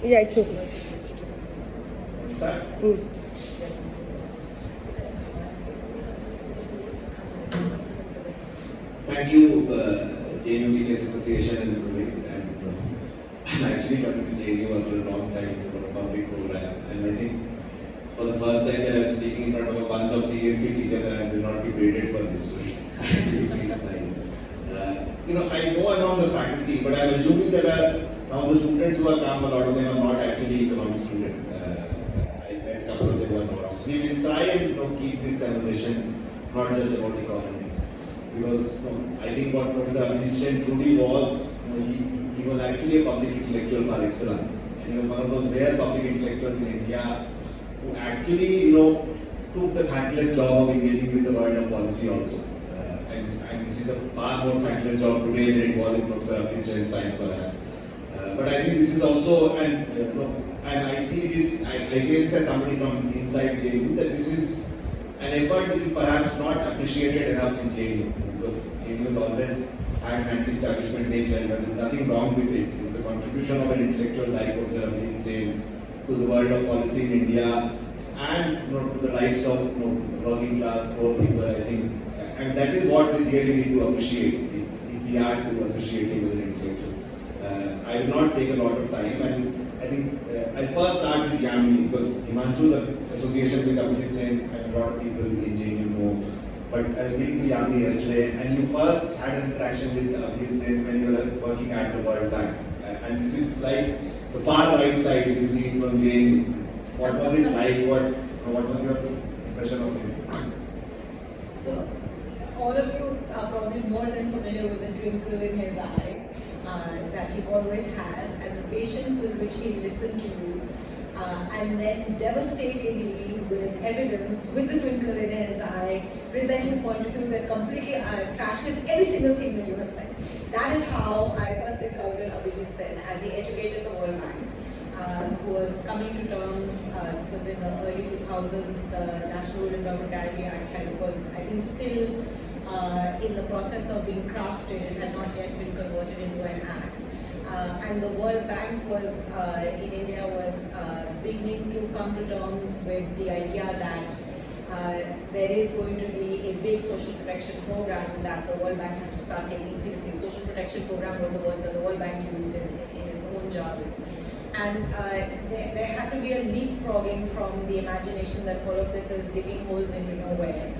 Yeah, it's okay. Start. Thank you, JNU Teachers Association and I'm actually coming to JNU after a long time for a public program, and I think it's for the first time that I'm speaking in front of a bunch of CSP teachers and I will not be graded for this. It feels nice. I know I'm on the faculty, but I'm assuming that some of the students who are come, a lot of them are not actually economics students. I met a couple of them who are not. So we will try and keep this conversation not just about economics. Because I think what Professor Abhijit Sen truly was, he was actually a public intellectual par excellence. And he was one of those rare public intellectuals in India who actually, took the thankless job of engaging with the world of policy also. And this is a far more thankless job today than it was in Professor Abhijit Sen's time perhaps. But I think this is also, and I see this, I say this as somebody from inside JNU, that this is an effort which is perhaps not appreciated enough in JNU, because JNU has always had an anti-establishment nature, and there's nothing wrong with it. The contribution of an intellectual like Professor Abhijit Sen to the world of policy in India and to the lives of working class poor people, I think, and that is what we really need to appreciate if we are to appreciate him as an intellectual. I will not take a lot of time, and I think I'll first start with Yamini, because Himanshu's association with Abhijit Sen and a lot of people in JNU know. But I was speaking to Yamini yesterday, and you first had an interaction with Abhijit Sen when you were working at the World Bank. And this is like the far right side, if you see it from JNU. What was it like? What was your impression of him? So, all of you are probably more than familiar with the twinkle in his eye that he always has, and the patience with which he listened to you, and then devastatingly, with evidence, with the twinkle in his eye, present his point of view that completely trashes every single thing that you have said. That is how I first encountered Abhijit Sen as he educated the World Bank, who was coming to terms, this was in the early 2000s, the National Endowment Guarantee Act was, I think, still in the process of being crafted. It had not yet been converted into an act. And the World Bank was, in India, was beginning to come to terms with the idea that there is going to be a big social protection program that the World Bank has to start taking seriously. Social protection program was the words that the World Bank used in its own jargon. And there had to be a leapfrogging from the imagination that all of this is digging holes into nowhere.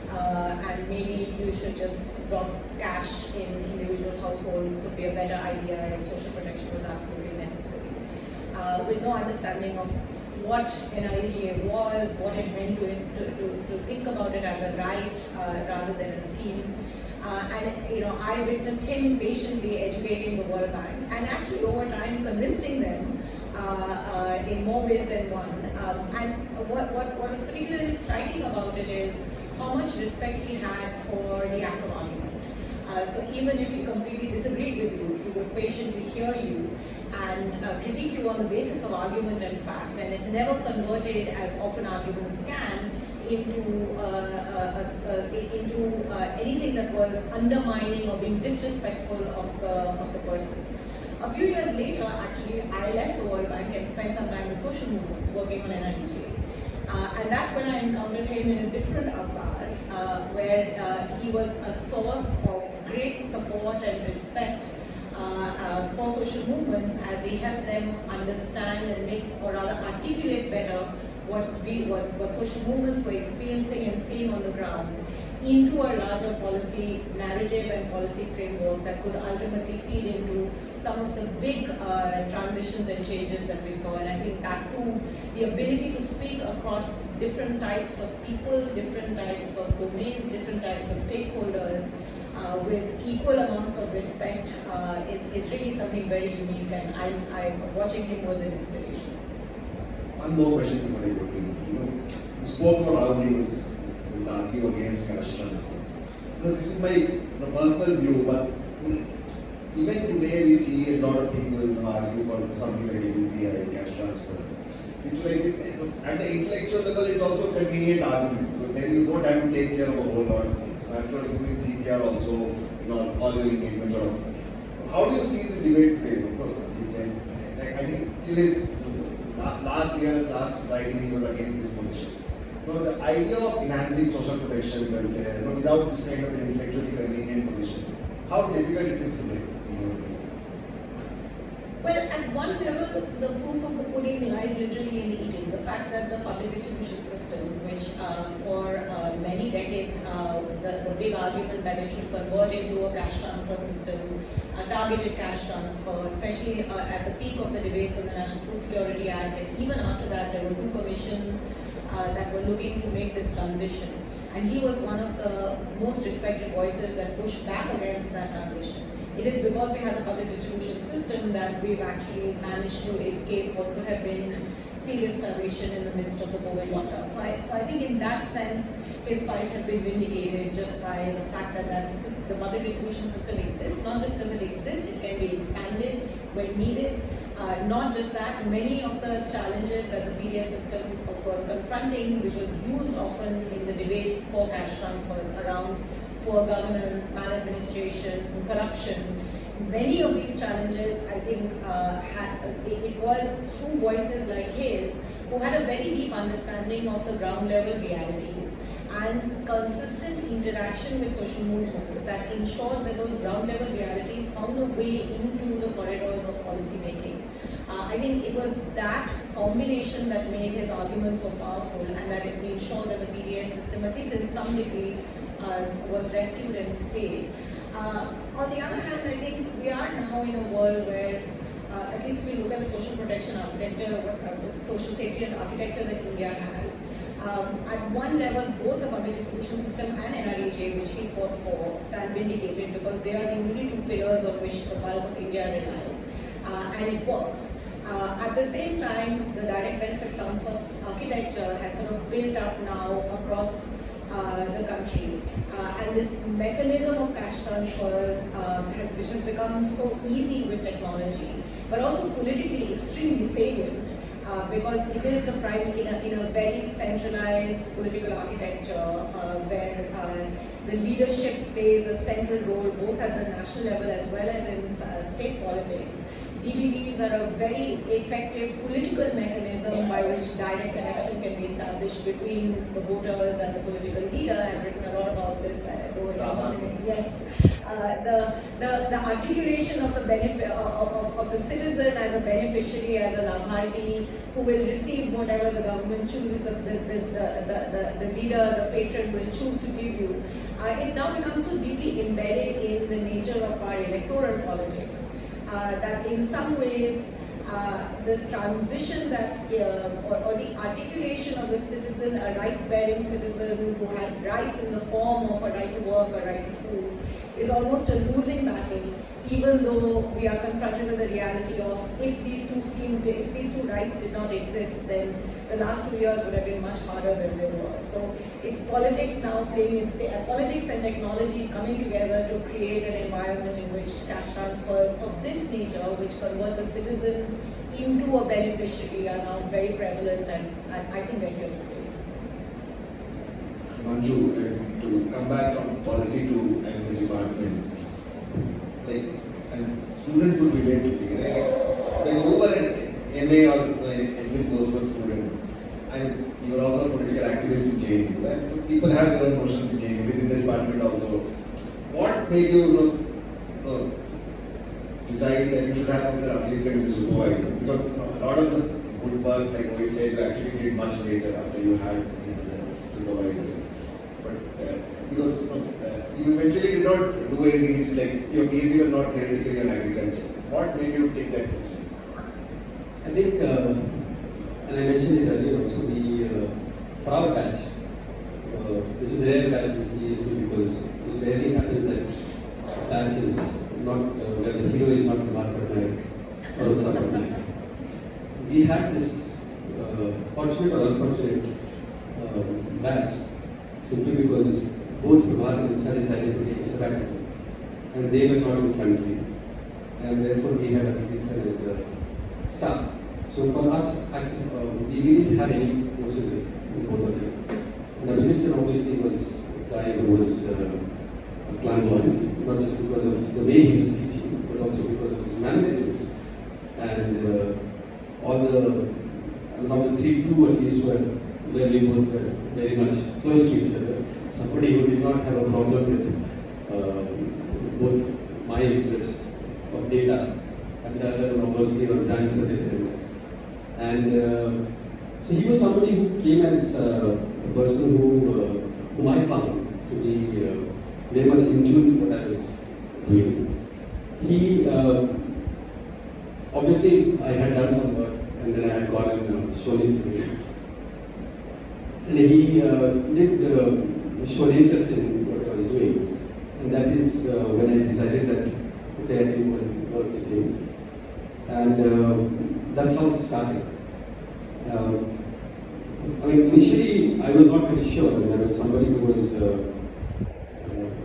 And maybe you should just drop cash in individual households could be a better idea if social protection was absolutely necessary. With no understanding of what NREGA was, what it meant to think about it as a right rather than a scheme. And I witnessed him patiently educating the World Bank and actually over time convincing them in more ways than one. And what is particularly striking about it is how much respect he had for the act of argument. So even if he completely disagreed with you, he would patiently hear you and critique you on the basis of argument and fact, and it never converted, as often arguments can, into anything that was undermining or being disrespectful of the person. A few years later, actually, I left the World Bank and spent some time with social movements, working on NREGA. And that's when I encountered him in a different avatar, where he was a source of great support and respect for social movements as he helped them understand and or rather articulate better what social movements were experiencing and seeing on the ground into a larger policy narrative and policy framework that could ultimately feed into some of the big transitions and changes that we saw. And I think that too, the ability to speak across different types of people, different types of domains, different types of stakeholders with equal amounts of respect is really something very unique, and I watching him was an inspiration. One more question before I go to you. You spoke about how things would argue against cash transfers. This is my personal view, but even today we see a lot of people argue for something like UPI, cash transfers. Which at the intellectual level, it's also a convenient argument, because then you don't have to take care of a whole lot of things. So I'm sure you in CPR also, all your engagement sort of. How do you see this debate today? Of course, I think till his last writing he was against this position. The idea of enhancing social protection, welfare, without this kind of an intellectually convenient position, how difficult it is to make, in your opinion? Well, at one level, the proof of the pudding lies literally in the eating. The fact that the public distribution system, which for many decades, the big argument that it should convert into a cash transfer system, a targeted cash transfer, especially at the peak of the debates on the National Food Security Act, and even after that, there were two commissions that were looking to make this transition. And he was one of the most respected voices that pushed back against that transition. It is because we have a public distribution system that we've actually managed to escape what could have been serious starvation in the midst of the COVID lockdown. So I think in that sense, his fight has been vindicated just by the fact that the public distribution system exists. Not just does it exist, it can be expanded when needed. Not just that, many of the challenges that the PDS system was confronting, which was used often in the debates for cash transfers around poor governance, maladministration, corruption, many of these challenges, I think, it was through voices like his who had a very deep understanding of the ground level realities and consistent interaction with social movements that ensured that those ground level realities found a way into the corridors of policy making. I think it was that combination that made his argument so powerful, and that it ensured that the PDS system, at least in some degree, was rescued and stayed. On the other hand, I think we are now in a world where, at least if we look at the social protection architecture, social safety and architecture that India has, at one level, both the public distribution system and NRHA, which he fought for, stand vindicated because they are the only two pillars on which the bulk of India relies, and it works. At the same time, the direct benefit transfer architecture has sort of built up now across the country, and this mechanism of cash transfers which has become so easy with technology, but also politically extremely salient, because it is the prime in a very centralized political architecture where the leadership plays a central role both at the national level as well as in state politics. DBTs are a very effective political mechanism by which direct connection can be established between the voters and the political leader. I've written a lot about this. Yes, the articulation of the benefit of the citizen as a beneficiary, as a labharti, who will receive whatever the government chooses, the leader, the patron will choose to give you, is now become so deeply embedded in the nature of our electoral politics. That in some ways, the transition that, or the articulation of the citizen, a rights-bearing citizen who had rights in the form of a right to work, a right to food, is almost a losing battle, even though we are confronted with the reality of if these two rights did not exist, then the last 2 years would have been much harder than they were. So it's politics now politics and technology coming together to create an environment in which cash transfers of this nature, which convert the citizen into a beneficiary, are now very prevalent, and I think they're here to stay. Himanshu, to come back from policy to the department, and students would relate to me. When you were an MA or a coursework student, and you were also a political activist in JNU, right? People have their own notions in JNU, within the department also. What made you decide that you should have Abhijit Sen as a supervisor? Because a lot of the good work, like Rohit said, you actually did much later after you had him as a supervisor. But because you eventually did not do anything, it's like your PhD was not theoretically on agriculture. What made you take that decision? I think, and I mentioned it earlier also, for our batch, which is a rare batch in CSU, because it rarely happens that batch is not, where the hero is not Kumar Patnaik or Utsav Patnaik. We had this fortunate or unfortunate batch simply because both Kumar and Utsav decided to take a sabbatical, and they were not in the country, and therefore we had Abhijit Sen as the staff. So for us, actually, we didn't have any courses with both of them. And Abhijit Sen obviously was a guy who was flamboyant, not just because of the way he was teaching, but also because of his mannerisms and all the And of the three, two at least were where we both were very much close to each other. Somebody who did not have a problem with both my interest of data and the other obviously our brands were different. And so he was somebody who came as a person whom I found to be very much in tune with what I was doing. He obviously I had done some work and then I had gone and shown it to him. And he did show interest in what I was doing. And that is when I decided that, okay, I can work with him. And that's how it started. I mean, initially I was not very sure. I mean, I was somebody who was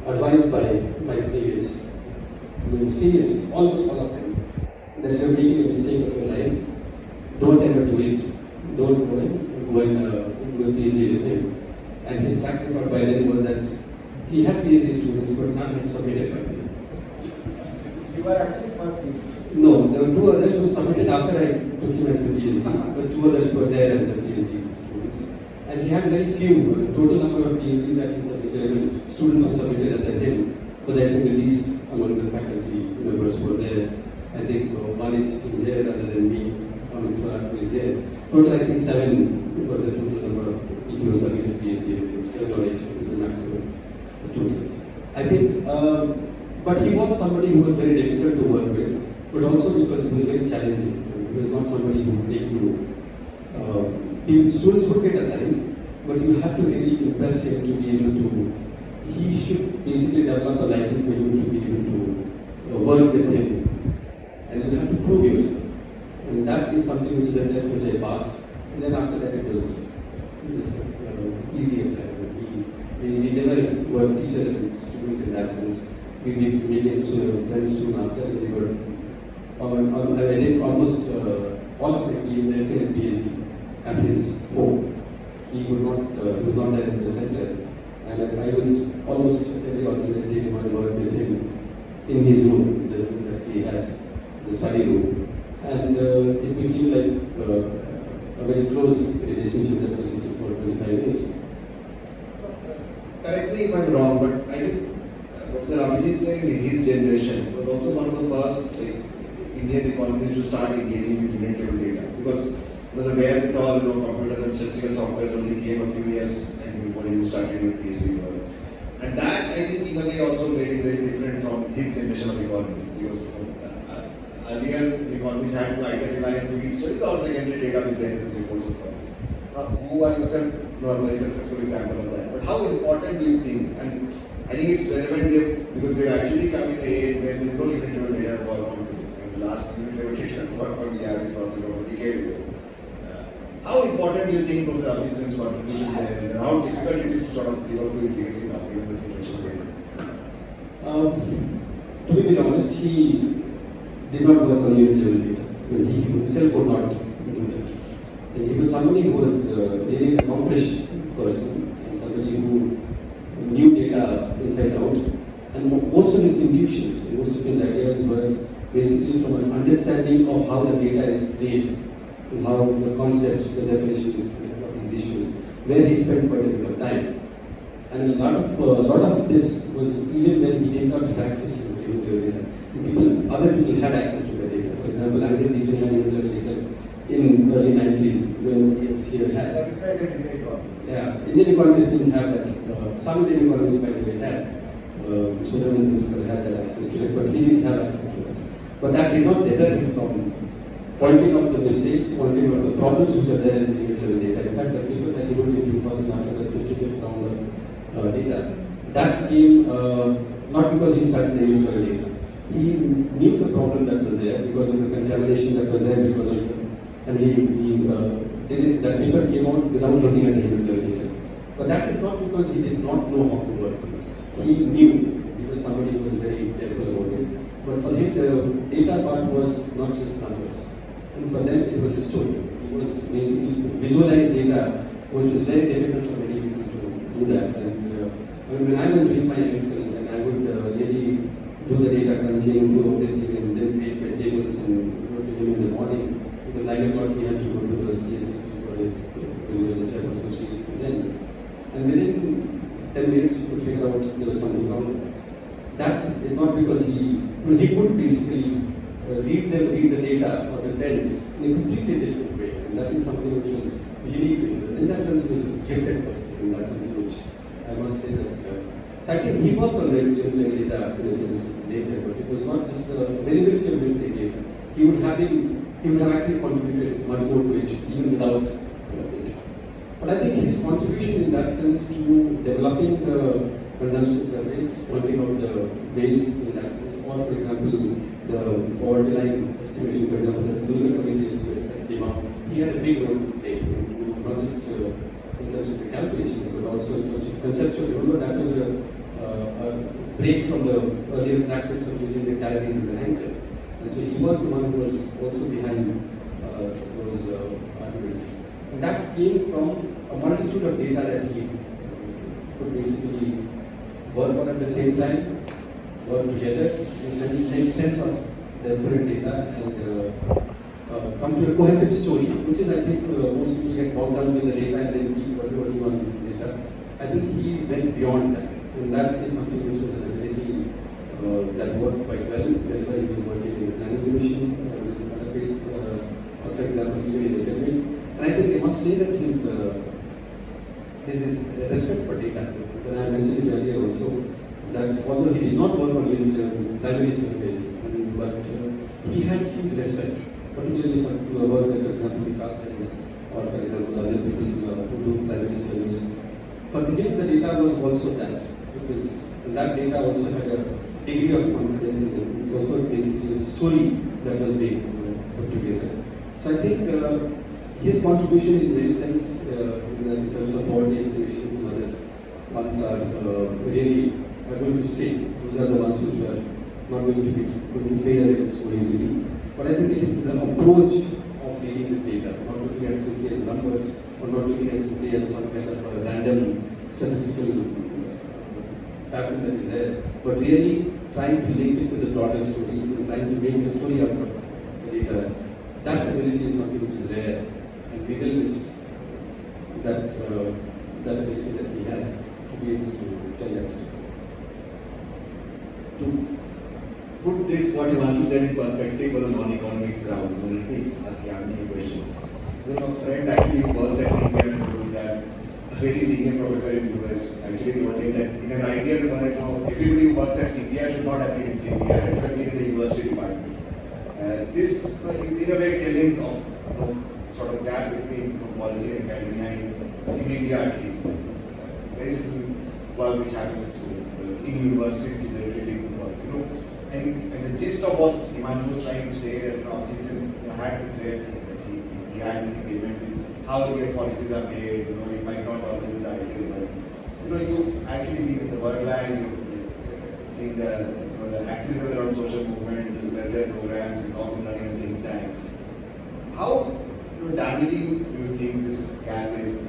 advised by my previous seniors, almost all of them, that you're making a mistake of your life. Don't ever do it. Don't go and do a PhD with him. And his track record by then was that he had PhD students, but none had submitted by then. You were actually first people. No, there were two others who submitted after I took him as a PhD, but two others were there as the PhD students. And he had very few, total number of PhD that he submitted, students who submitted under him was I think the least among the faculty members who were there. I think one is sitting there other than me, who is there. Total I think 7 were the total number of people who submitted PhD with him, 7 or 8 is the maximum, the total. I think, but he was somebody who was very difficult to work with, but also because he was very challenging. He was not somebody who would take you. Students would get assigned, but you have to really impress him to be able to. He should basically develop a liking for you to be able to work with him, and you have to prove yourself. And that is something which is a test which I passed. And then after that, it was just easy affair. We never were teacher and student in that sense. We became friends soon after, and we were. I did almost all of my MPhil and PhD at his home. He was not there in the center, and I went almost every alternate day to work with him in his room, the room that he had, the study room, and it became like a very close relationship that persisted for 25 years. Correct me if I'm wrong, but I think Professor Abhijit Sen in his generation was also one of the first Indian economists to start engaging with unit level data, because the wherewithal, computers and statistical software only came a few years before you started your PhD work. And that, I think, in a way also made it very different from his generation of economists, because earlier the economists had to either rely on field studies or secondary data with the NSS reports of economy. You are yourself a very successful example of that. But how important do you think? And I think it's relevant here because we've actually come in an age where there is no unit level data to work on today. And the last unit level data to work on we have is probably about a decade ago. How important do you think Professor Abhijit Sen's contribution there is, and how difficult it is to sort of live up to his legacy now, given the situation there? To be very honest, he did not work on unit level data. He himself would not do that. And he was somebody who was a very accomplished person and somebody who knew data inside out. And most of his intuitions, most of his ideas were basically from an understanding of how the data is created, and how the concepts, the definitions, these issues, where he spent quite a bit of time. And a lot of this was even when he did not have access to the data. Other people had access to the data. For example, Angus Deaton had data in early 90s when nobody else here had. Yeah, Indian economists didn't have that. Some Indian economists by the way had. So they had that access to it, but he didn't have access to that. But that did not deter him from pointing out the mistakes, pointing out the problems which are there in the unit level data. In fact, the paper that he wrote in 2000 after the 55th round of data, that came not because he started the unit level data. He knew the problem that was there because of the contamination that was there, and he did it. That paper came out without looking at the unit level data. But that is not because he did not know how to work with it. He knew. He was somebody who was very careful about it. But for him, the data part was not just numbers. And for them, it was a story. It was basically visualized data, which was very difficult for many people to do that. And when I was doing my MPhil, and I would really do the data crunching, do everything, and then create my tables and go to him in the morning, the 9 o'clock he had to go to the CSC for his, because he was the chairperson of CSC then. And within 10 minutes you could figure out there was something wrong with that. That is not because he could basically read the data or the trends in a completely different way. And that is something which was unique to him. In that sense, he was a gifted person. And that's something which I must say that. So I think he worked on the data in a sense later, but it was not just the availability of military data. He would have actually contributed much more to it even without it. But I think his contribution in that sense to developing the consumption surveys, pointing out the ways in that sense, or for example, the poverty line estimation, for example, the Durga community estimates that came out, he had a big role to play, not just in terms of the calculations, but also in terms of conceptual. Although that was a break from the earlier practice of using the calories as an anchor. And so he was the one who was also behind those arguments. And that came from a multitude of data that he could basically work on at the same time, work together, in a sense, make sense of desperate data and come to a cohesive story, which is, I think, most people get bogged down with the data and then keep working on data. I think he went beyond that, and that is something which was an ability that worked quite well whenever he was working in the planning commission or in other places, or for example, even in the academy. And I think I must say that his respect for data, and I mentioned it earlier also, that although he did not work on primary surveys, but he had huge respect, particularly for work like, for example, the cast studies, or for example, other people who do primary surveys. For him, the data was also that, because that data also had a degree of confidence in it. It also basically was a story that was being put together. So I think his contribution in many sense, in terms of poverty estimations and other ones are really going to stay. Those are the ones which are not going to fade away so easily. But I think it is the approach of dealing with data, not looking at simply as numbers, or not looking at simply as some kind of a random statistical pattern that is there, but really trying to link it with the broader story and trying to make a story out of the data. That ability is something which is rare, and we will miss that ability that he had to be able to tell that story. To put this, what Himanshu said, in perspective for the non-economics crowd, let me ask Yamini a question. A friend actually who works at CPR told me that a very senior professor in the US actually told me that in an ideal world now, everybody who works at CPR should not have been in CPR, it should have been in the university department. This is in a way telling of sort of gap between policy and academia in India at least. Very little work which happens in university related to policy. I think the gist of what Himanshu was trying to say that he had this rare thing that he had this engagement with how your policies are made. It might not always be the ideal, but you actually be with the word line, you seeing the activism around social movements, the welfare programs, you've not been running a think tank. How damaging do you think this gap is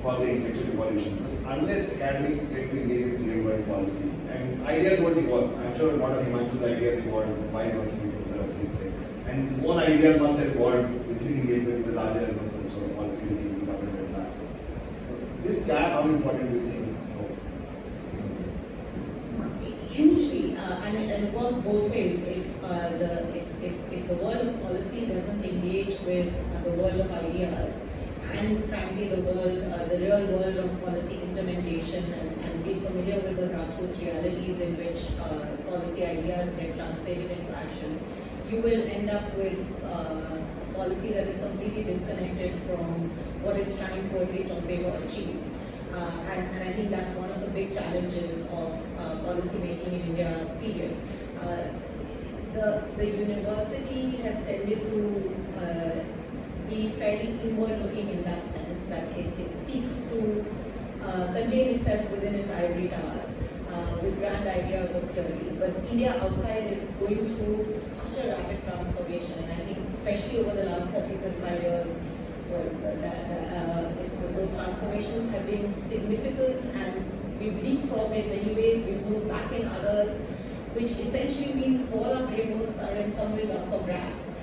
for the intellectual evolution? Because unless academics get to engage with real world policy, and ideas won't evolve. I'm sure a lot of Himanshu's ideas evolved while working with Professor Abhijit Sen. And his own ideas must have evolved with his engagement with the larger sort of policy regime, the government at large. This gap, how important do you think? Hugely, and it works both ways. If the world of policy doesn't engage with the world of ideas, and frankly the real world of policy implementation, and be familiar with the grassroots realities in which policy ideas get translated into action, you will end up with policy that is completely disconnected from what it's trying to, at least on paper, achieve. And I think that's one of the big challenges of policy making in India, period. The university has tended to be fairly inward looking in that sense, that it seeks to contain itself within its ivory towers with grand ideas of theory. But India outside is going through such a rapid transformation, and I think especially over the last 30-35 years, those transformations have been significant, and we've leapfrogged in many ways, we've moved back in others, which essentially means all our frameworks are in some ways up for grabs.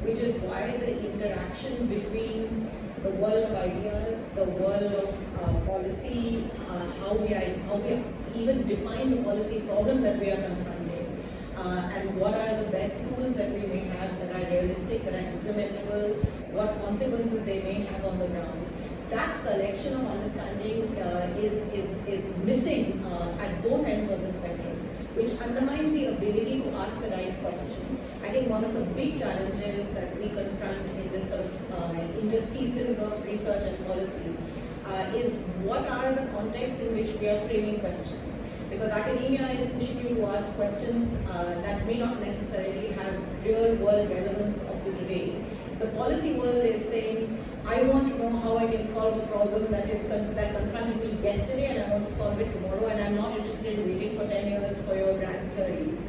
which is why the interaction between the world of ideas, the world of policy, how we even define the policy problem that we are confronting, and what are the best tools that we may have that are realistic, that are implementable, what consequences they may have on the ground. That collection of understanding is missing at both ends of the spectrum, which undermines the ability to ask the right question. I think one of the big challenges that we confront in this sort of interstices of research and policy is what are the contexts in which we are framing questions. Because academia is pushing you to ask questions that may not necessarily have real world relevance of the today. The policy world is saying, I want to know how I can solve a problem that confronted me yesterday and I want to solve it tomorrow, and I'm not interested in waiting for 10 years for your grand theories.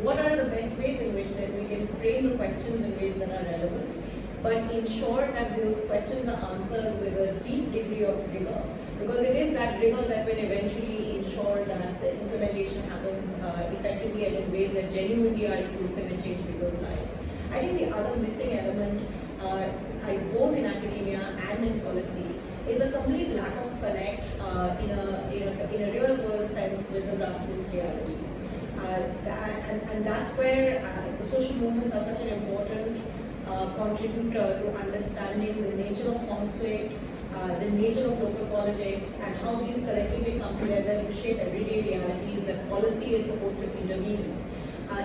What are the best ways in which that we can frame the questions in ways that are relevant, but ensure that those questions are answered with a deep degree of rigor? Because it is that rigor that will eventually ensure that the implementation happens effectively and in ways that genuinely are inclusive and change people's lives. I think the other missing element, both in academia and in policy, is a complete lack of connect in a real world sense with the grassroots realities. And that's where the social movements are such an important contributor to understanding the nature of conflict, the nature of local politics, and how these collectively come together to shape everyday realities that policy is supposed to intervene in.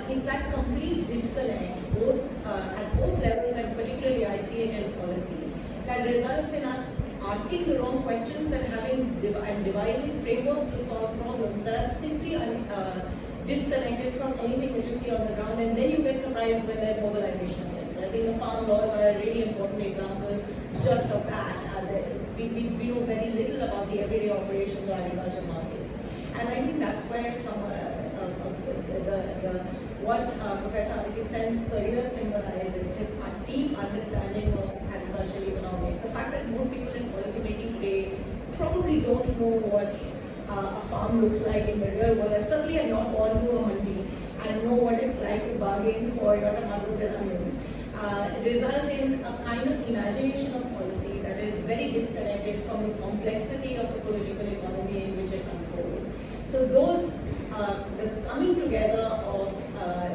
Is that complete disconnect at both levels, and particularly I see it in policy, that results in us asking the wrong questions and devising frameworks to solve problems that are simply disconnected from anything that you see on the ground, and then you get surprised when there's mobilization against it. I think the farm laws are a really important example just of that. We know very little about the everyday operations of agriculture markets, and I think that's where what Professor Abhijit Sen's career symbolizes, his deep understanding of agricultural economics. The fact that most people in policy making today probably don't know what a farm looks like in the real world, certainly are not gone to a mandi and know what it's like to bargain for your tomatoes and onions, result in a kind of imagination of policy that is very disconnected from the complexity of the political economy in which it unfolds. So the coming together of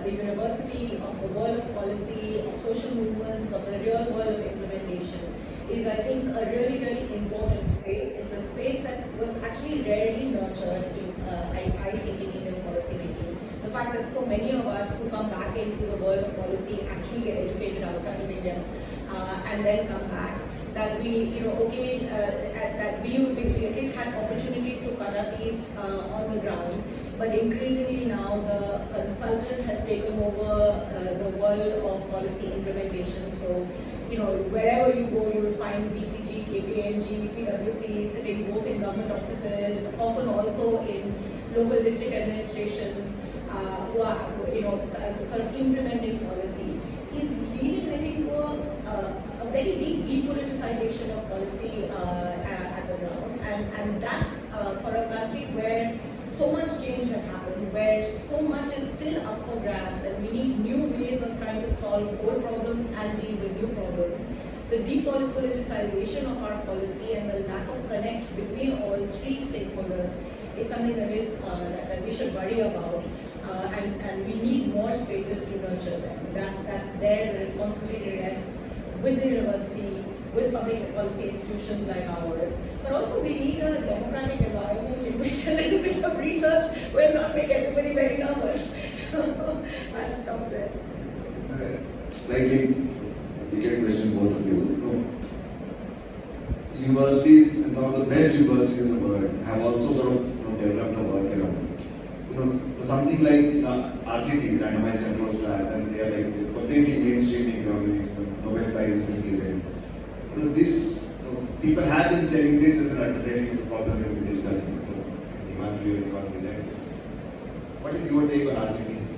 the university, of the world of policy, of social movements, of the real world of implementation is, I think, a really, really important space. It's a space that was actually rarely nurtured in, I think, in Indian policy making. The fact that so many of us who come back into the world of policy actually get educated outside of India and then come back, that we, that we at least had opportunities to cut our teeth on the ground, but increasingly now the consultant has taken over the world of policy implementation. So, wherever you go, you will find BCG, KPMG, PwC sitting both in government offices, often also in local district administrations, who are, sort of implementing policy. Is leading, I think, a very deep depoliticization of policy at the ground, and that's for a country where so much change has happened, where so much is still up for grabs, and we need new ways of trying to solve old problems and deal with new problems. The depoliticization of our policy and the lack of connect between all three stakeholders is something that is that we should worry about, and we need more spaces to nurture them. That there the responsibility rests with the university, with public policy institutions like ours, but also we need a democratic environment in which a little bit of research will not make everybody very nervous. So I'll stop there. Slightly wicked question, both of you. Universities and some of the best universities in the world have also sort of developed a work around something like RCTs, randomized control trials, and they are like completely mainstreaming these Nobel Prizes being given. People have been saying this as an alternative to the problem we've been discussing. Himanshu and Abhijit. What is your take on RCTs?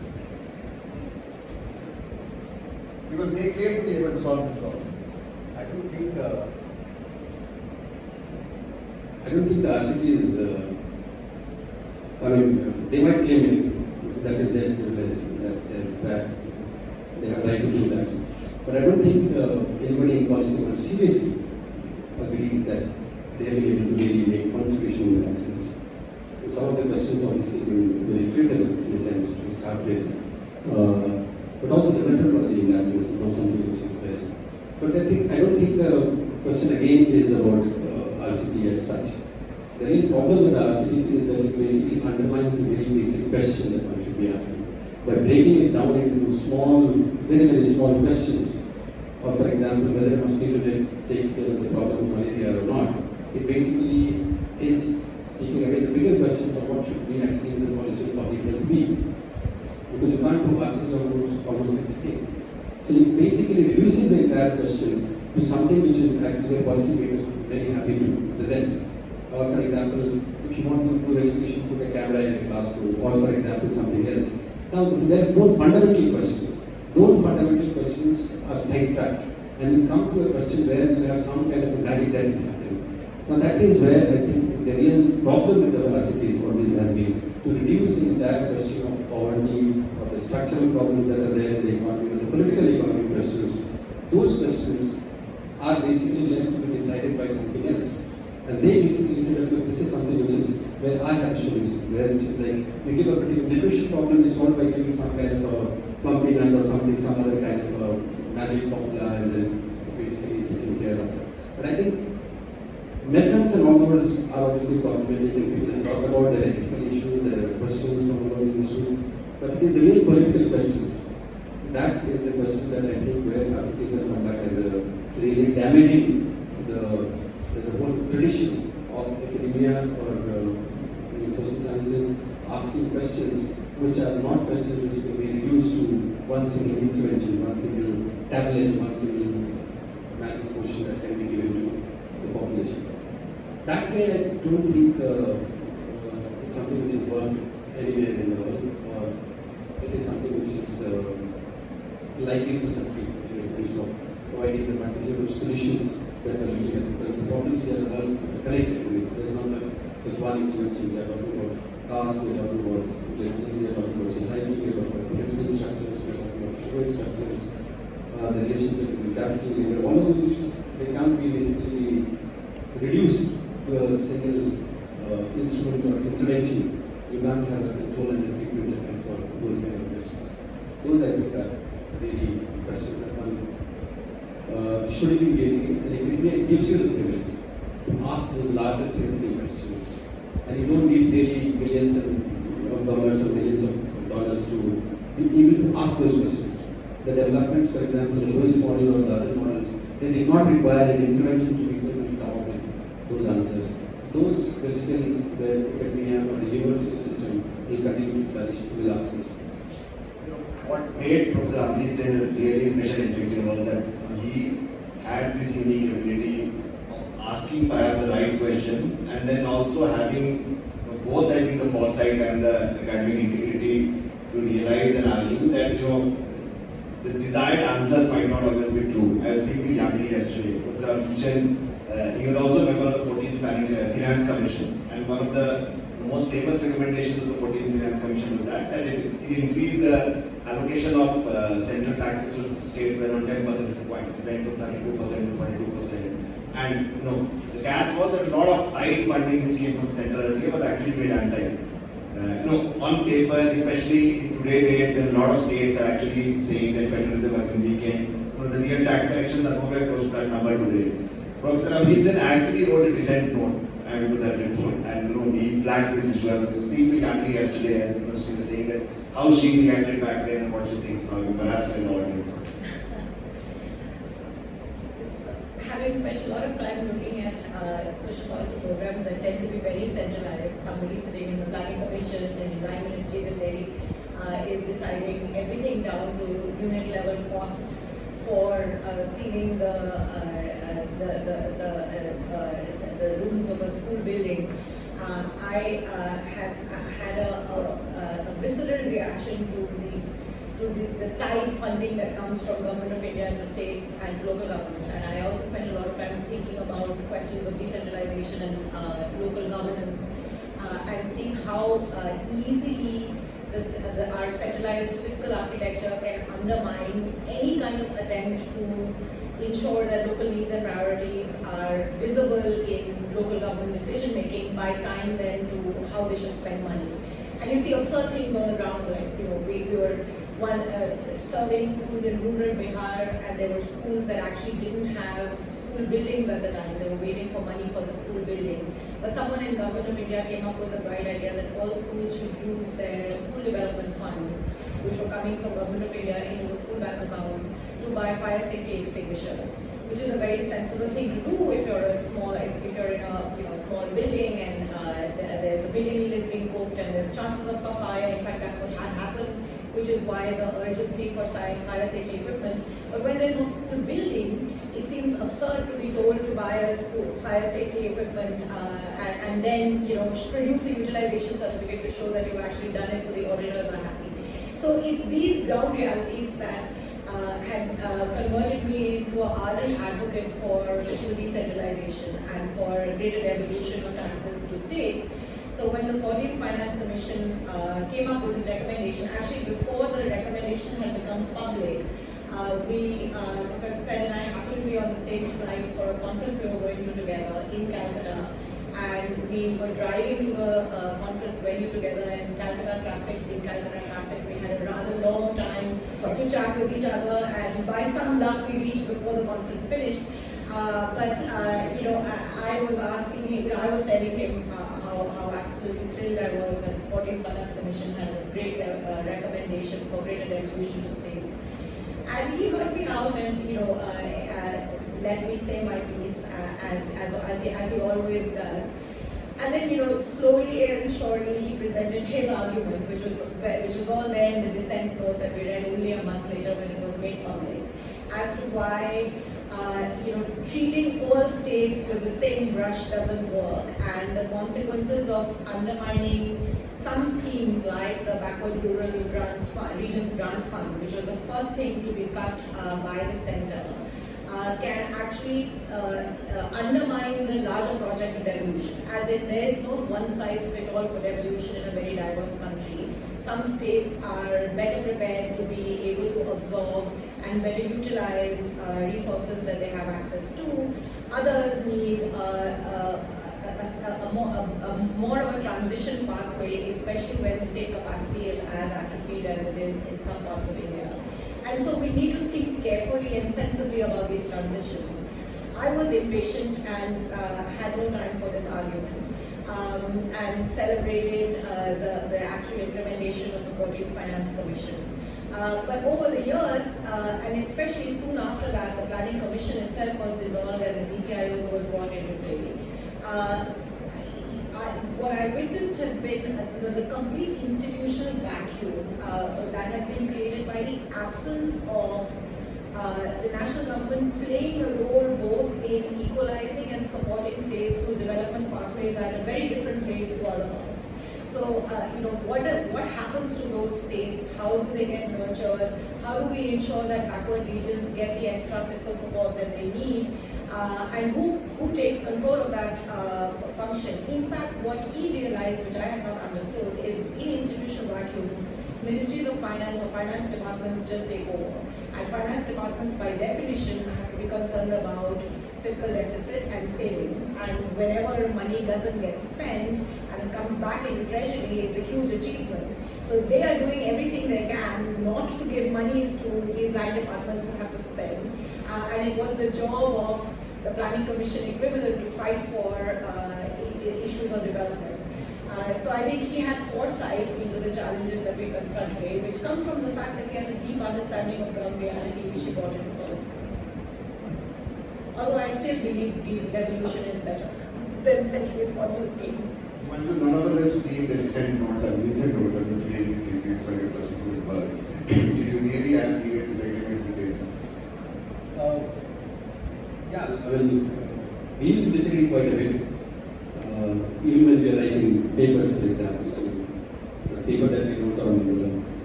Because they claim to be able to solve this problem. I don't think the RCTs. They might claim it. So that is their privilege. That's their. They have right to do that. But I don't think anybody in policy seriously agrees that they have been able to really make contribution in that sense. Some of the questions obviously will be very trivial in a sense to start with. But also the methodology in that sense is not something which is very. But I don't think the question again is about RCT as such. The real problem with the RCTs is that it basically undermines the very basic question that one should be asking. By breaking it down into small, very, very small questions, or for example, whether a mosquito net takes care of the problem of malaria or not, it basically is taking away the bigger question of what should be actually in the policy of public health be. Because you can't do RCT on almost everything. So you basically reducing the entire question to something which is actually the policymakers would be very happy to present. Or for example, if you want to improve education, put a camera in a classroom, or for example something else. Now there are more fundamental questions. Those fundamental questions are sidetracked, and you come to a question where you have some kind of a magic that is happening. Now that is where I think the real problem with the RCTs always has been to reduce the entire question of poverty or the structural problems that are there in the economy, or the political economic questions. Those questions are basically left to be decided by something else. And they basically say that, look, this is something which is where I have solutions, where which is like you give a particular nutrition problem is solved by giving some kind of a plumpy nut or something, some other kind of a magic formula, and then basically is taken care of. But I think methods and all those are obviously problematic, and people can talk about their ethical issues, their questions on all these issues. But it is the real political questions. That is the question that I think where RCTs have come back as a really damaging the whole tradition of academia or social sciences asking questions which are not questions which can be reduced to one single intervention, one single tablet, one single magic potion that can be given to the population. That way, I don't think it's something which is worked anywhere in the world, or it is something which is likely to succeed in the sense of providing the multitude of solutions that are looking at, because the problems here are all connected. They're not like just one intervention. We are talking about caste, we are talking about religion, we are talking about society, we are talking about political structures, we are talking about economic structures, the relationship with capital, labor. All of those issues, they can't be basically reduced to a single instrument or intervention. You can't have a control and a treatment effect for those kind of questions. Those I think are really questions that one should be basically, and it gives you the privilege to ask those larger theoretical questions. And you don't need really millions of dollars or millions of dollars to be able to ask those questions. The developments, for example, the Lewis model or the other models, they did not require an intervention to be able to come up with those answers. Those will still, the academia or the university system will continue to flourish, will ask questions. What made Professor Abhijit Sen really special in picture was that he had this unique ability of asking perhaps the right questions, and then also having both, I think, the foresight and the academic integrity to realize and argue that the desired answers might not always be true. I was speaking to Yamini yesterday. Professor Abhijit Sen, he was also a member of the 14th Finance Commission, and one of the most famous recommendations of the 14th Finance Commission was that it increased the allocation of central taxes to states by around 10 percentage points. It went from 32% to 42%. And the catch was that a lot of tight funding which came from the central earlier was actually made untight. On paper, especially in today's age, when a lot of states are actually saying that federalism has been weakened, the real tax collections are nowhere close to that number today. Professor Abhijit Sen actually wrote a dissent note to that report, and he flagged this issue. I was speaking to Yamini yesterday, and she was saying that how she reacted back then and what she thinks now. Perhaps in the audience. Having spent a lot of time looking at social policy programs that tend to be very centralized, somebody sitting in the planning commission and design ministries in Delhi is deciding everything down to unit level cost for cleaning the rooms of a school building. I have had a visceral reaction to the tight funding that comes from Government of India to states and local governments. And I also spent a lot of time thinking about questions of decentralization and local governance and seeing how easily our centralized fiscal architecture can undermine any kind of attempt to ensure that local needs and priorities are visible in local government decision making by tying them to how they should spend money. And you see absurd things on the ground, like, we were serving schools in rural Bihar, and there were schools that actually didn't have school buildings at the time. They were waiting for money for the school building. But someone in Government of India came up with the bright idea that all schools should use their school development funds, which were coming from Government of India into the school bank accounts, to buy fire safety extinguishers, which is a very sensible thing to do if you're if you're in a small building and there's the building meal is being cooked and there's chances of a fire. In fact, that's what had happened, which is why the urgency for fire safety equipment. But when there's no school building, it seems absurd to be told to buy a school fire safety equipment and then produce a utilization certificate to show that you've actually done it, so the auditors are happy. So it's these ground realities that had converted me into an ardent advocate for fiscal decentralization and for greater devolution of taxes to states. So when the 14th Finance Commission came up with this recommendation, actually before the recommendation had become public, Professor Sen and I happened to be on the same flight for a conference we were going to together in Calcutta. And we were driving to the conference venue together, and in Calcutta traffic, we had a rather long time to chat with each other, and by some luck we reached before the conference finished. I was asking him, I was telling him how absolutely thrilled I was that the 14th Finance Commission has this great recommendation for greater devolution to states. And he heard me out and let me say my piece as he always does. And then slowly and surely he presented his argument, which was all there in the dissent note that we read only a month later when it was made public, as to why treating all states with the same brush doesn't work, and the consequences of undermining some schemes like the Backward Rural Regions Grant Fund, which was the first thing to be cut by the centre, can actually undermine the larger project of devolution. As in, there is no one-size-fits-all for devolution in a very diverse country. Some states are better prepared to be able to absorb and better utilize resources that they have access to. Others need more of a transition pathway, especially when state capacity is as atrophied as it is in some parts of India. And so we need to think carefully and sensibly about these transitions. I was impatient and had no time for this argument, and celebrated the actual implementation of the 14th Finance Commission. But over the years, and especially soon after that, the Planning Commission itself was dissolved and the Niti Aayog was brought into play. What I witnessed has been the complete institutional vacuum that has been created by the absence of the national government playing a role both in equalizing and supporting states whose development pathways are at a very different place to other ones. So, what happens to those states? How do they get nurtured? How do we ensure that backward regions get the extra fiscal support that they need? And who takes control of that function? In fact, what he realized, which I had not understood, is in institutional vacuums, ministries of finance or finance departments just take over. And finance departments, by definition, have to be concerned about fiscal deficit and savings. And whenever money doesn't get spent and it comes back into treasury, it's a huge achievement. So they are doing everything they can not to give monies to these line departments who have to spend. And it was the job of the Planning Commission equivalent to fight for issues of development. So I think he had foresight into the challenges that we confront today, which come from the fact that he had a deep understanding of ground reality, which he brought into policy. Although I still believe devolution is better than centrally sponsored schemes. None of us have seen the dissent notes, Abhijit note of the PhD thesis or your subsequent work. Did you really have serious disagreements with it? We used to disagree quite a bit. Even when we are writing papers, for example, the paper that we wrote on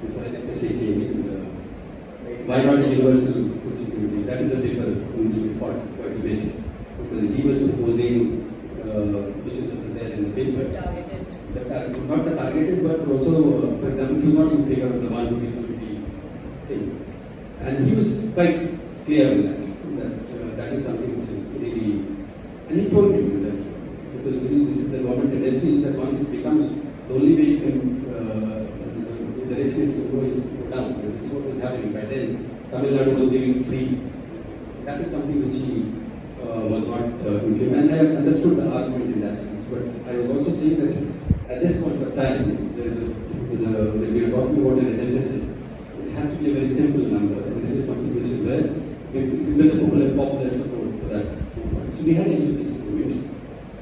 before an FSA came in, why not a universal food security? That is a paper on which we fought quite a bit, because he was proposing, which is there in the paper, Targeted. the target not the targeted, but also, for example, he was not in favor of the one equality thing. And he was quite clear on that is something which is really, and he told me that, because you see, this is the government tendency is that once it becomes, the only way you can, the direction it can go is go down. And this is what was happening. By then, Tamil Nadu was giving free. That is something which he was not in favor. And I understood the argument in that sense. But I was also saying that at this point of time, when we are talking about an NFSA, it has to be a very simple number. And it is something which is where we build a popular support for that movement. So we had a huge disagreement.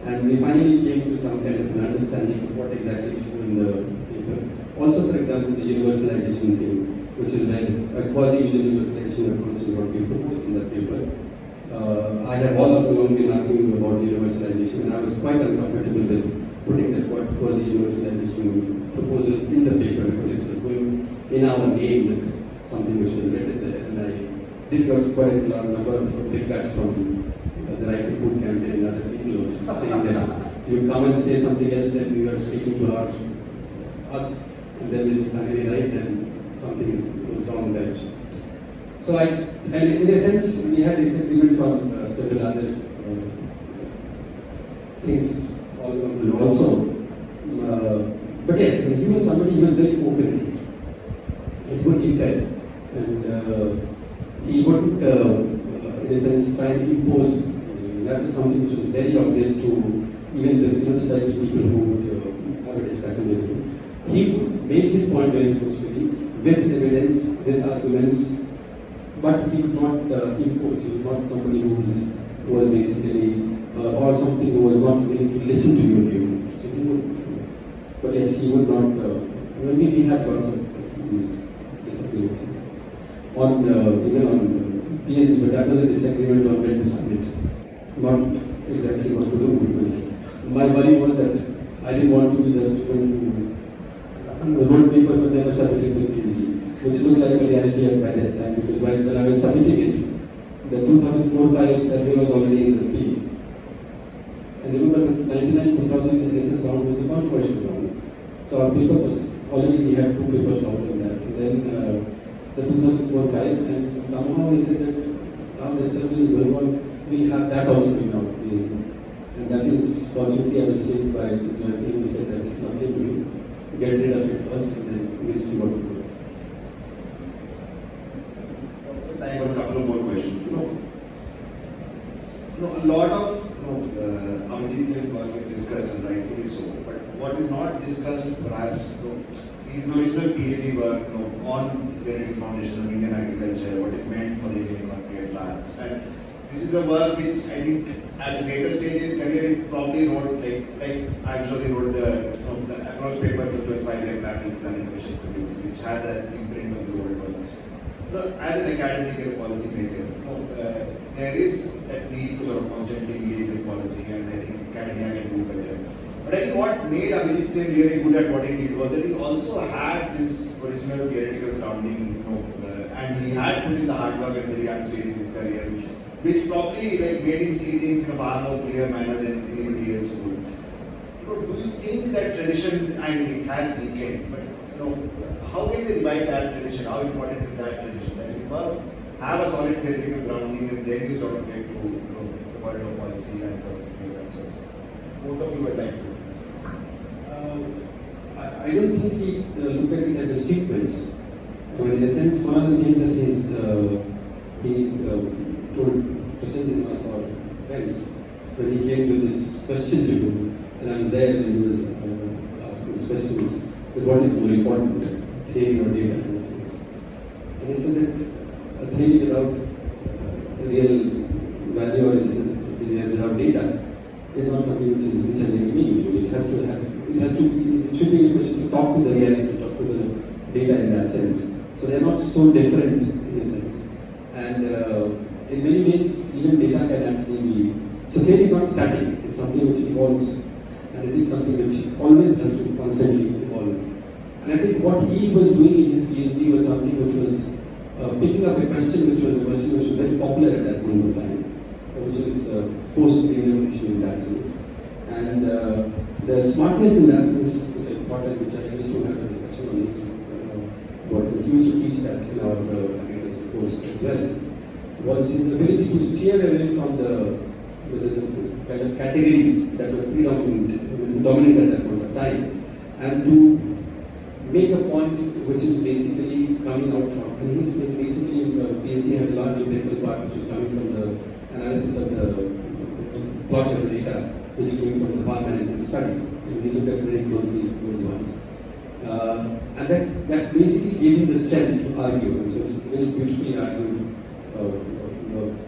And we finally came to some kind of an understanding of what exactly we do in the paper. Also, for example, the universalization thing, which is where a quasi-universalization approach is what we proposed in that paper. I have all along been arguing about universalization, and I was quite uncomfortable with putting that quasi-universalization proposal in the paper, because it was going in our name with something which was written there. And I did got quite a number of feedbacks from the Right to Food campaign and other people of saying that you come and say something else that we are speaking to us, and then when you finally write, then something goes wrong there. So and in a sense, we had disagreements on several other things also. But yes, he was somebody who was very open and would encourage, and he wouldn't, in a sense, try and impose. That was something which was very obvious to even the civil society people who would have a discussion with him. He would make his point very forcefully, with evidence, with arguments, but he would not impose. He was not somebody who was basically, or something who was not willing to listen to your view. So he would, but yes, he would not. We had lots of these disagreements on even on PhD, but that was a disagreement on when to submit, not exactly what to do, because my worry was that I didn't want to be the student who wrote paper but never submitted to PhD, which looked like a reality by that time, because when I was submitting it, the 2004-5 survey was already in the field. And remember, the 99-2000 NSS round was a controversial round. So our paper was already, we had 2 papers out in that. And then the 2004-5, and somehow he said that now the survey is going on, we'll have that also in our PhD. And that is, fortunately, I was saved by the joint team who said that nothing will get rid of it first, and then we'll see what we do. I have a couple of more questions. A lot of Abhijit Sen's work is discussed, and rightfully so. But what is not discussed, perhaps, is his original PhD work on theoretical foundations of Indian agriculture, what is meant for the Indian economy at large. And this is a work which I think at a later stage in his career he probably wrote, like I'm sure he wrote the approach paper to the 5-year planning commission, which has an imprint of his old work. As an academic and policy maker, there is that need to sort of constantly engage with policy, and I think academia can do better. But I think what made Abhijit Sen really good at what he did was that he also had this original theoretical grounding, and he had put in the hard work at a very young stage in his career, which probably made him see things in a far more clear manner than anybody else would. Do you think that tradition, I mean, it has weakened, but how can we revive that tradition? How important is that tradition? That you first have a solid theoretical grounding, and then you sort of get to the world of policy and the so both of you would like to. I don't think he looked at it as a sequence. In a sense, one of the things that he told presented one of our friends when he came to this question to him, and I was there when he was asking these questions, that what is more important, theory or data in a sense. And he said that a theory without real value, or in a sense, without data, is not something which has any meaning. It should be in a position to talk to the reality, talk to the data in that sense. So they are not so different in a sense. And in many ways, even data can actually be. So theory is not static, it's something which evolves, and it is something which always has to constantly evolve. And I think what he was doing in his PhD was something which was picking up a question which was very popular at that point of time, which is post-Green Revolution in that sense. And the smartness in that sense, which I important which I used to have a discussion on is what he used to teach that in our agriculture course as well, was his ability to steer away from the kind of categories that were dominant at that point of time, and to make a point which is basically coming out from, and he was basically, PhD had a large empirical part which is coming from the analysis of the plot level data, which came from the farm management studies. So we looked at very closely those ones. And that basically gave him the strength to argue. So it's very beautifully argued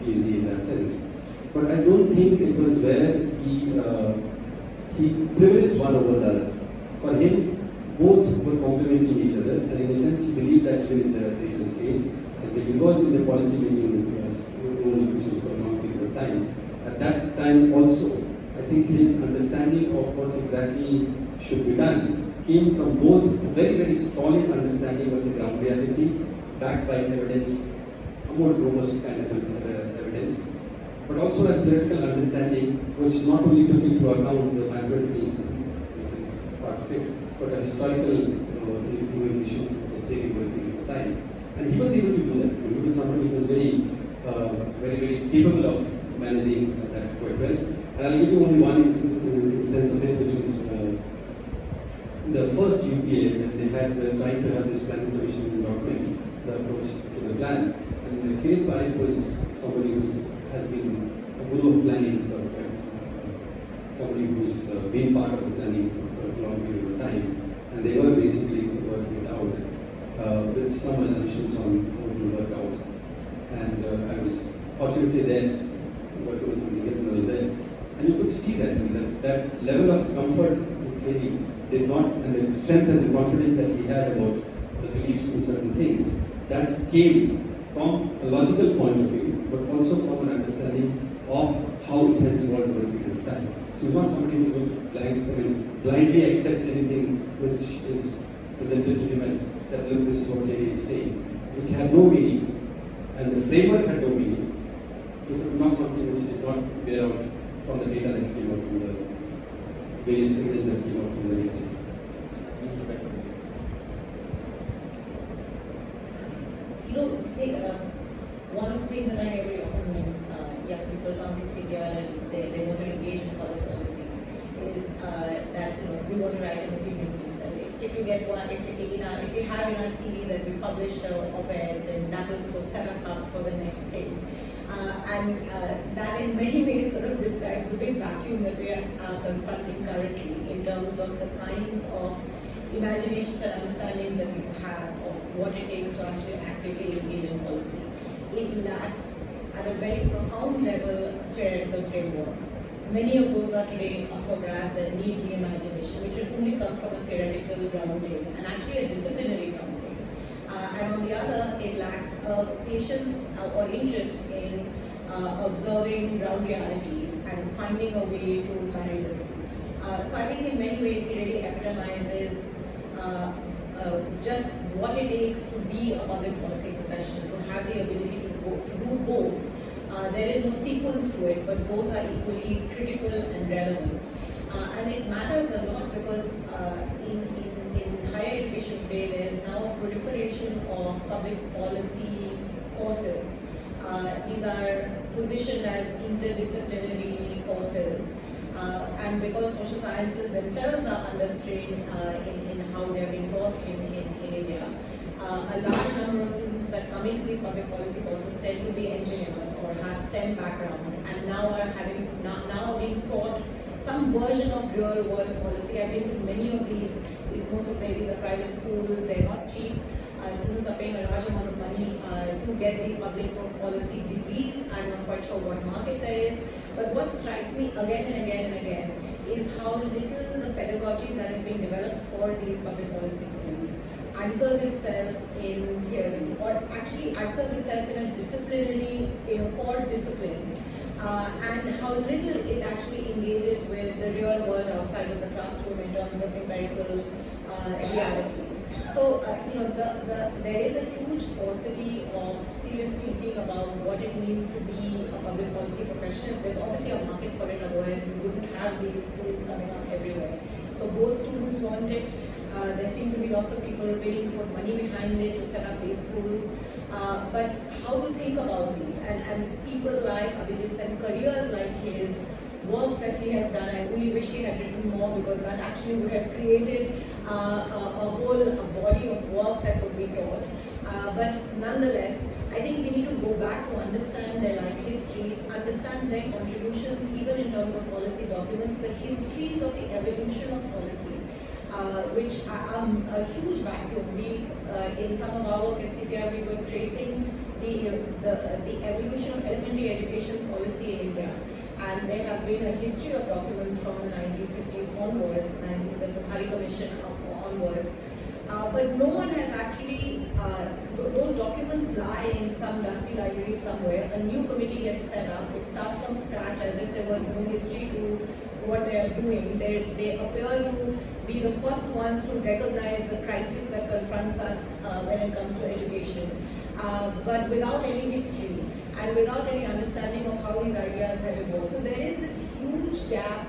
PhD in that sense. But I don't think it was where he privileged one over the other. For him, both were complementing each other, and in a sense, he believed that even in the later stage, that when he was in the policy making role, which is for a long period of time, at that time also, I think his understanding of what exactly should be done came from both a very, very solid understanding of the ground reality, backed by evidence, a more robust kind of evidence, but also a theoretical understanding which not only took into account the mathematical part of it, but a historical evaluation of the theory over a period of time. And he was able to do that. He was somebody who was very, very capable of managing that quite well. And I'll give you only one instance of it, which was the first UPA, when they were trying to have this planning commission document, the approach to the plan. And Kirit Parekh was somebody who has been a guru of planning for somebody who's been part of the planning for a long period of time. And they were basically working it out with some assumptions on how it will work out. And I was fortunately there, working with somebody else, and I was there. And you could see that level of comfort really did not, and the strength and the confidence that he had about the beliefs in certain things, that came from a logical point of view, but also from an understanding of how it has evolved over a period of time. So he's not somebody who's going to blindly accept anything which is presented to him as that, look, this is what David is saying. It had no meaning, and the framework had no meaning if it was not something which did not bear out from the data that came out from the various evidence that came out from the data. One of the things that I hear very often when young people come to CDR and they want to engage in public policy is that we want to write an opinion piece. And if you get one, if you have in our CV that we published an op-ed, then that will sort of set us up for the next thing. And that in many ways sort of describes the big vacuum that we are confronting currently in terms of the kinds of imaginations and understandings that people have of what it takes to actually actively engage in policy. It lacks, at a very profound level, theoretical frameworks. Many of those are today up for grabs and need reimagination, which would only come from a theoretical grounding and actually a disciplinary grounding. And on the other, it lacks patience or interest in observing ground realities and finding a way to marry the two. So I think in many ways it really epitomizes just what it takes to be a public policy professional, to have the ability to do both. There is no sequence to it, but both are equally critical and relevant. And it matters a lot because in higher education today, there is now a proliferation of public policy courses. These are positioned as interdisciplinary courses. And because social sciences themselves are under strain in how they are being taught in India, a large number of students that come into these public policy courses tend to be engineers or have STEM background, and now are being taught some version of real world policy. I've been to many of these most of these are private schools, they're not cheap. Students are paying a large amount of money to get these public policy degrees. I'm not quite sure what market there is, but what strikes me again and again and again is how little the pedagogy that is being developed for these public policy schools anchors itself in theory, or actually anchors itself in a disciplinary, core discipline, and how little it actually engages with the real world outside of the classroom in terms of empirical realities. So, there is a huge paucity of serious thinking about what it means to be a public policy professional. There's obviously a market for it, otherwise you wouldn't have these schools coming up everywhere. So both students want it, There seem to be lots of people willing to put money behind it to set up these schools. But how to think about these and people like Abhijit Sen, careers like his, work that he has done, I only wish he had written more because that actually would have created a whole body of work that could be taught. But nonetheless, I think we need to go back to understand their life histories, understand their contributions even in terms of policy documents, the histories of the evolution of policy. Which are a huge vacuum. We, in some of our work at CPR, we were tracing the evolution of elementary education policy in India. And there have been a history of documents from the 1950s onwards, the Buhari Commission onwards. But no one has actually, those documents lie in some dusty library somewhere. A new committee gets set up. It starts from scratch as if there was no history to what they are doing. They appear to be the first ones to recognize the crisis that confronts us when it comes to education. But without any history and without any understanding of how these ideas have evolved. So there is this huge gap.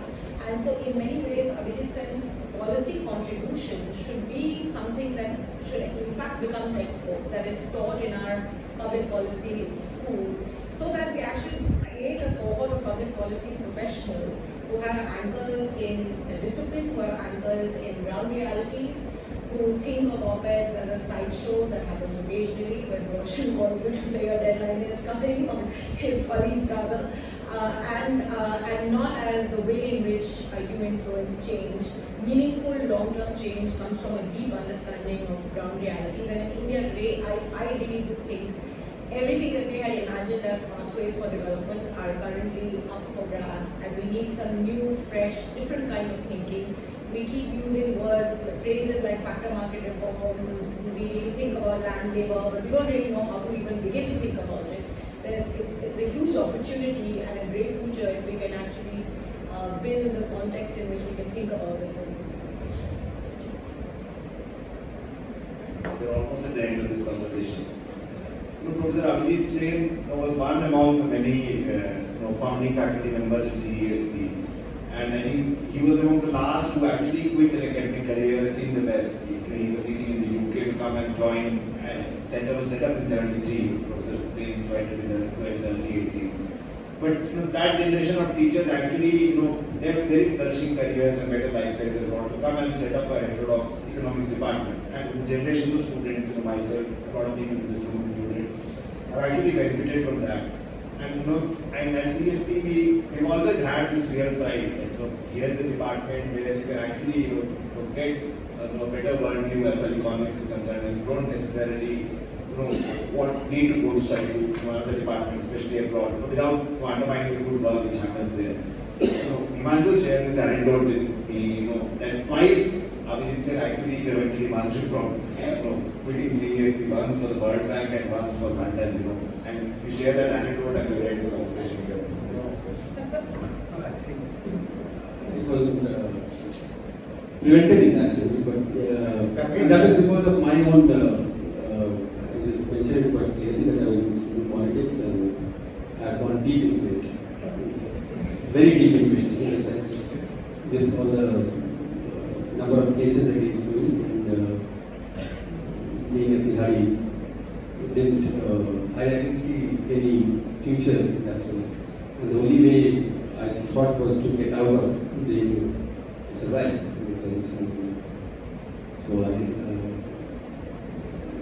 And so in many ways, Abhijit Sen's policy contribution should be something that should in fact become textbook, that is taught in our public policy schools, so that we actually create a cohort of public policy professionals who have anchors in discipline, who have anchors in ground realities, who think of op-eds as a sideshow that happens occasionally when Roshan calls you to say a deadline is coming, or his colleagues rather, and not as the way in which you influence change. Meaningful long-term change comes from a deep understanding of ground realities. And in India today, I really do think everything that we had imagined as pathways for development are currently up for grabs, and we need some new, fresh, different kind of thinking. We keep using words, phrases like factor market reforms. We really think about land labor, but we don't really know how to even begin to think about it. It's a huge opportunity and a great future if we can actually build the context in which we can think about this things. We're almost at the end of this conversation. Professor Abhijit Sen was one among the many founding faculty members at CESP. And I think he was among the last who actually quit an academic career in the West. He was teaching in the UK to come and join, and center was set up in 73. Professor Sen joined in the early 80s. But that generation of teachers actually left very flourishing careers and better lifestyles and want to come and set up a heterodox economics department. And generations of students, myself, a lot of people in this room included, have actually benefited from that. And at CSP, we've always had this real pride that here's the department where you can actually get a better worldview as far as economics is concerned, and you don't necessarily need to go to study to another department, especially abroad, without undermining the good work which happens there. Himanshu shared this anecdote with me, that twice Abhijit Sen actually prevented Himanshu from quitting CSP, once for the World Bank and once for London, and you share that anecdote and we end the conversation here. Actually, it wasn't prevented in that sense, but that was because of my own, I just mentioned it quite clearly that I was in politics and I had gone deep into it. Very deep into it, in a sense, with all the number of cases against me and being at Bihari. I didn't see any future in that sense. And the only way I thought was to get out of jail to survive in that sense. And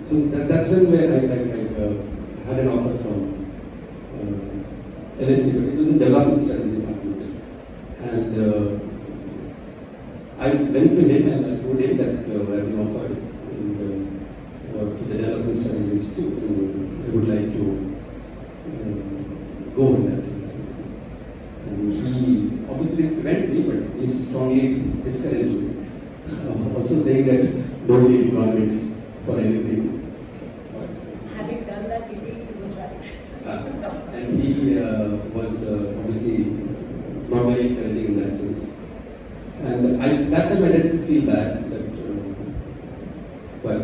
so that's when I had an offer from LSE, but it was in development studies department. And I went to him and I told him that I've been offered to the Development Studies Institute, and I would like to go in that sense. And he obviously didn't prevent me, but he strongly discouraged me. Also saying that don't need economics for anything. Having done that degree, he was right. And he was obviously not very encouraging in that sense. And that time I didn't feel bad, but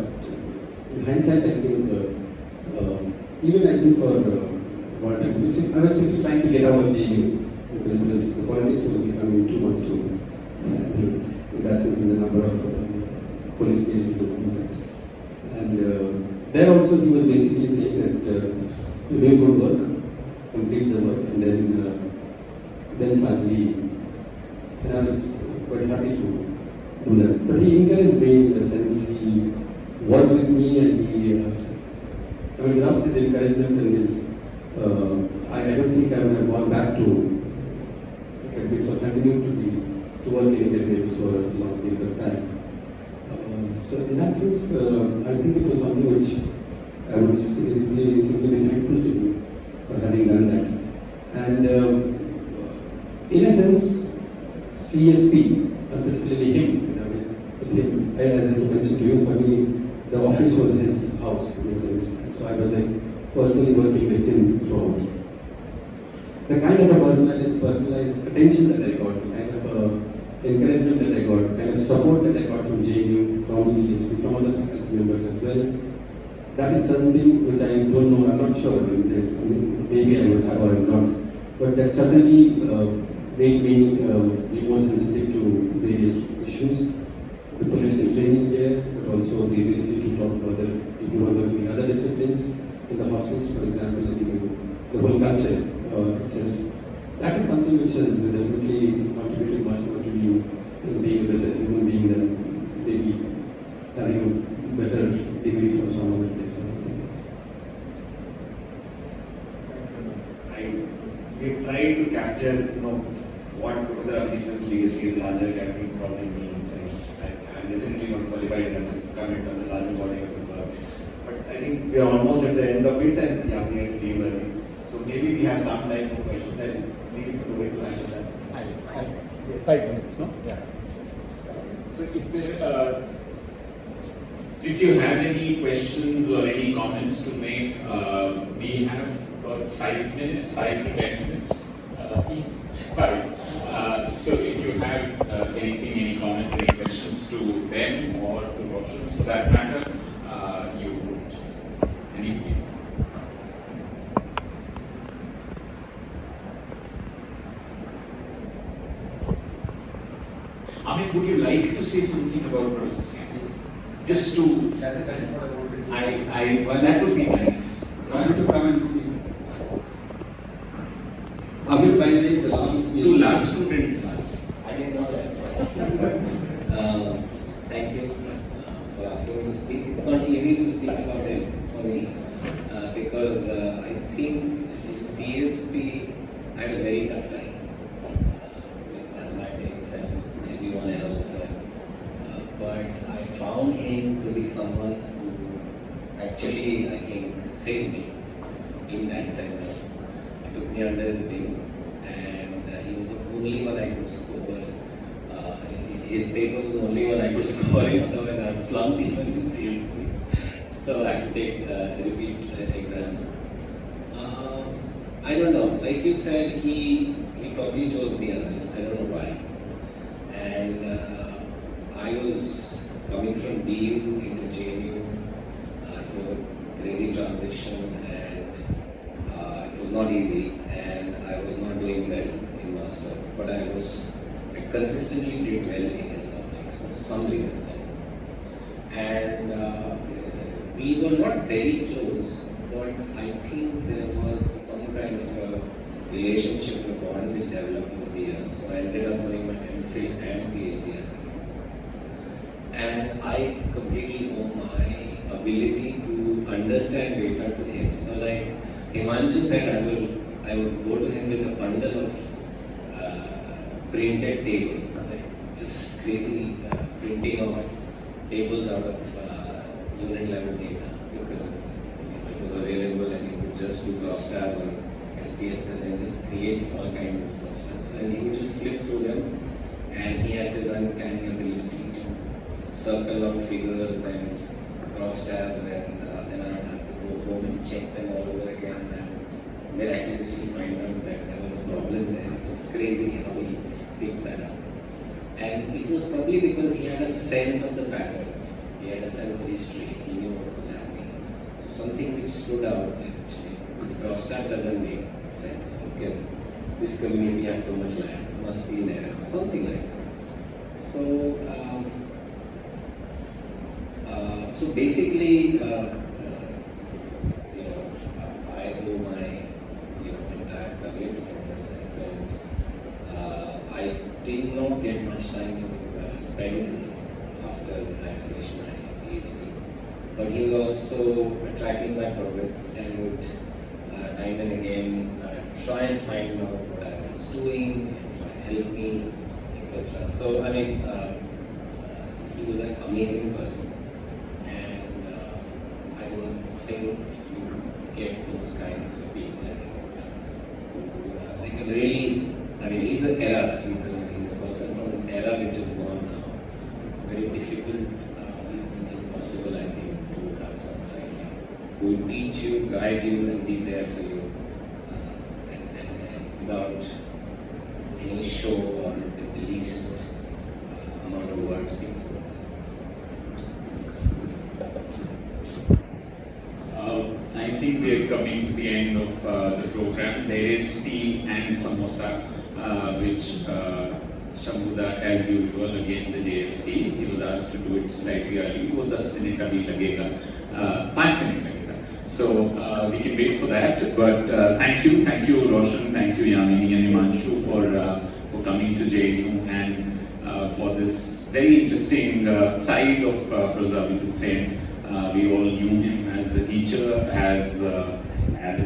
in hindsight, I think, even I think for what I was simply trying to get out of JU because the politics was becoming too much too, in that sense, in the number of police case in the movement. And there also he was basically saying that you do good work, complete the work, and then finally, and I was quite happy to do that. But he encouraged me in the sense he was with me, and I mean, without his encouragement and his, I don't think I would have gone back to academics or continued to work in academics for a long period of time. So in that sense, I think it was something which I would really simply be thankful to him for having done that. And in a sense, CSP, particularly him, with him, as I mentioned to you, for me, the office was his house in a sense. So I was like personally working with him throughout. The kind of a personalized attention that I got, the kind of encouragement that I got, the kind of support that I got from JU, from CSP, from other faculty members as well, that is something which I don't know, I'm not sure, maybe I would have or not, but that certainly made me be more sensitive to various issues, the political training there, but also the ability to talk to other people who are working in other disciplines, in the hostels, for example, the whole culture itself. That is something which has definitely contributed much more to me in being a better human being than maybe having a better degree from some other place or something else. We've tried to capture, what Professor Abhijit Sen's legacy, the larger academic probably means, and I'm definitely not qualified enough to comment on the larger body of his work. But I think we are almost at the end of it, and yeah, we have to leave early. So maybe we have some time for questions. I'll leave it to Rohit to answer that. 5 minutes, no? Yeah. So if you have any questions or any comments to make, we have about 5 minutes, 5 to 10 minutes. 5. So if you have anything, any comments, any questions to them or to Roshan for that matter, you would. Anybody? Amit, would you like to say something about processing? Yes. Just to, That's what I wanted to well, that would be nice. I wanted to come and speak. Amit, by the way, the last student. I didn't know that. Thank you for asking me to speak. It's not easy to speak about it for me because I think in CSP I had a very tough time with mathematics and everyone else. But I found him to be someone who actually, I think, saved me in that sense. He took me under his wing, and he was the only one I could score. His papers was the only one I could score in, otherwise I flunked even in CSP. So I had to take repeat exams. I don't know, like you said, he probably chose me as well. I don't know why. And I was coming from DU into JU. It was a crazy transition, and it was not easy, and I was not doing well in masters, but I consistently did well in his subjects for some reason. And we were not very close, but I think there was some kind of a relationship, a bond which developed over the years. So I ended up doing my MPhil and PhD under him. And I completely owe my ability to understand data to him. So like Himanshu said, I would go to him with a bundle of printed tables, like just crazy printing of tables out of unit level data, because it was available and you could just do cross tabs or SPSS and just create all kinds of cross tabs, and he would just flip through them, and he had this uncanny ability to circle out figures and cross tabs, and then I would have to go home and check them all over again, and miraculously find out that there was a problem there. It was crazy how he picked that up. And it was probably because he had a sense of the patterns, he had a sense of history, he knew what was happening. So something which stood out that this cross tab doesn't make sense. Okay, this community has so much land, must be there, something like that. So So basically, I owe my entire career to him in a sense, and I did not get much time to spend with him after I finished my PhD. But he was also tracking my progress and would time and again try and find out what I was doing and try and help me, etc. So I mean, he was an amazing person, and I don't think you get those kinds of people anymore. Like really, I mean, he's an era. He's a person from an era which is gone now. It's very difficult, even impossible, I think, to have someone like him who will teach you, guide you, and be there for you, and without any show or the least amount of words being spoken. I think we are coming to the end of the program. There is tea and samosa, which Shambhuda, as usual, again the JST, he was asked to do it slightly early. वो 10 minute अभी लगेगा, 5 minute लगेगा. So we can wait for that. But thank you Roshan, thank you Yamini and Himanshu for coming to JNU and for this very interesting side of Professor Abhijit Sen. We all knew him as a teacher, as a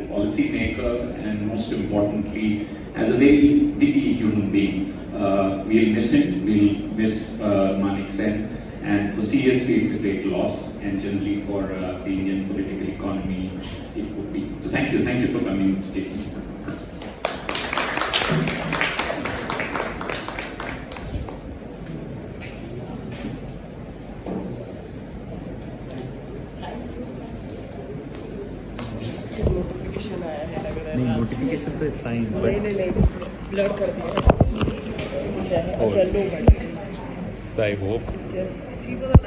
policy maker, and most importantly, as a very witty human being. We'll miss him, we'll miss Manik Sen, and for CSP it's a great loss, and generally for the Indian political economy it would be. So thank you for coming. नहीं notification तो इस time नहीं blur कर दिया अच्छा लो So I hope just see